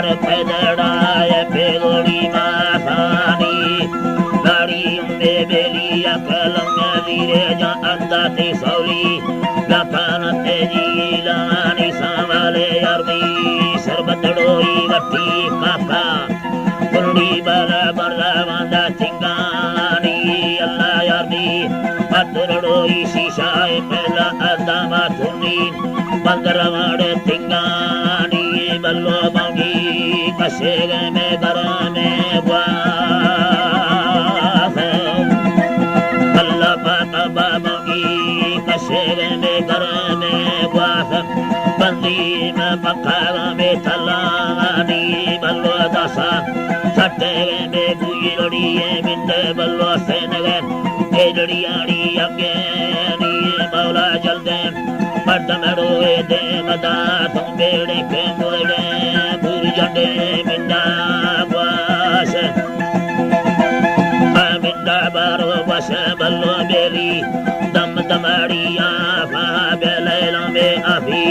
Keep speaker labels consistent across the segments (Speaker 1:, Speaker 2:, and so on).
Speaker 1: कर पैदड़ाए पेगोड़ी मासानी गाड़ी उम्मे बेली अकलम वीरे जा अंदाते सौली लखन तेजी लानी सामले अरबी सरबतड़ोई वट्टी काका कुंडी बला बरला वांदा चिंगानी अल्लाह यादी पतड़ोई शीशाए पहला अदामा धुनी बंदरवाड़े चिंगानी बल्लो बंगी कशेरे में घर में वास अल्लाह पाक बाबी कशेरे में घर में वास बंदी में पखार में थलानी बल्लो दसा सटे में गुजड़ी मिंडे बल्लो से नगे एजड़ियाड़ी अगे नी मौला जल्दे मर्द मरोए दे मदा तुम बेड़े के मोड़े भूर जंडे मिंडा वास मिंडा बारो बस बल्लो बेली दम दमाड़िया फा बेलैला में अभी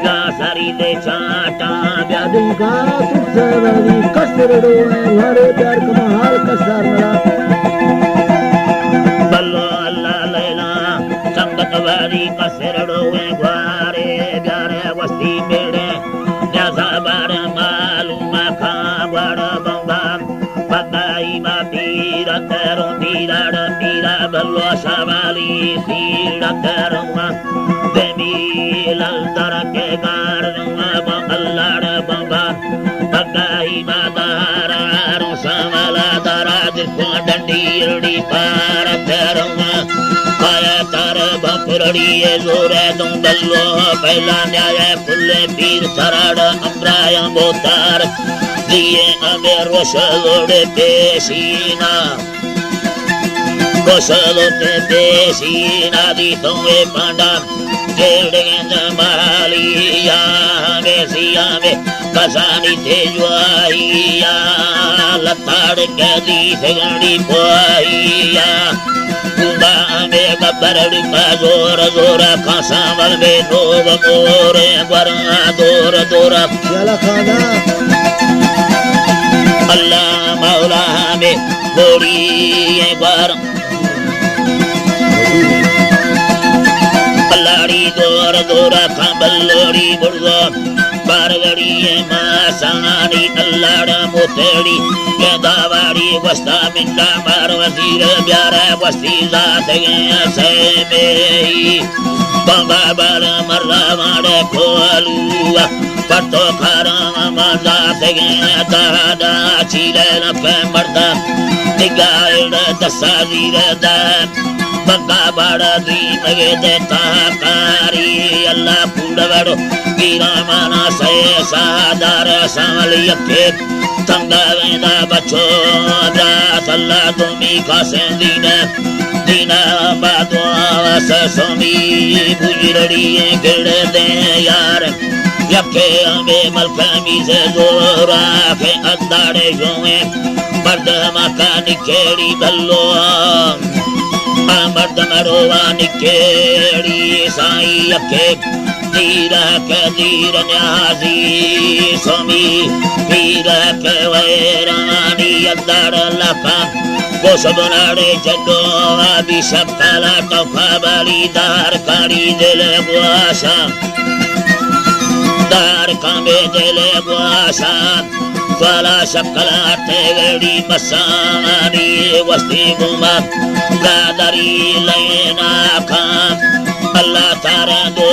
Speaker 1: या सारी ले चाटा
Speaker 2: ब्यादिका तुझसे वाली कसर डोए घरे प्यार कमाल कसर मिला
Speaker 1: बल्लो अल्लाह लैला संगत वाली कसर डोए घरे प्यारे वस्ती बेड़े जैसा बार मालूम खा बड़ बंगा पताई मा पीरा तेरो पीरा पीरा बल्लो सवाली पीरा तेरो देवी लल दर के गार अल्लाह बंगा पताई मा दारा रो सवाला दारा जिसको डंडी रड़ी पार तेरो पाया तार बकरड़ी जोरे तुम बल्लो पहला न्याय फुल्ले पीर सराड़ अम्राया बोतार दिए अबे रोशलोड़े पेशीना रोशलोड़े पेशीना दी तुम्हें पांडा जेड़े जमालिया बेसिया में कसानी तेजवाइया लताड़ के दी फेगड़ी पोइया कुंबा में गबरड़ी का जोर जोर खासावल में लोग मोरे वरना दूर दूर
Speaker 2: चला खाना
Speaker 1: अल्लाह मौला में गोरी बार अल्लाड़ी दूर दूर खबल्लोड़ी बुर्दो बारगड़ी मासानी अल्लाड़ मोतेड़ी के दावाड़ी वस्ता मिंडा मार वजीर प्यारा वस्ती जात से में बंगा बार मर्रा मारे खोलुआ पट्टो खारा मजा से दादा चीले न पे मर्दा निगाल दसा जीर दा बंगा बाड़ा दी मगे देता कारी अल्लाह पूडवड़ो कीरा माना से सादार सामल यके तंगा वेदा बचो जात अल्लाह तुमी खासे दीना बादो आवास सोमी बुजरड़ी गिड़ दे यार यके हमें मलकामी से जोरा के अंदाड़े जोए मर्द मका निकेड़ी बल्लो मर्द मरोवा निकेड़ी साई यके दीरा के दीर न्याजी सोमी दीरा के वैरानी अंदर लखा वो सब नाड़े चलो अभी सब काला टोफा बाली दार कारी दिल बुआसा दार कामे दिल बुआसा वाला शक्ला तेगड़ी मसानी वस्ती गुमा दादरी लेना खां अल्लाह तारा दो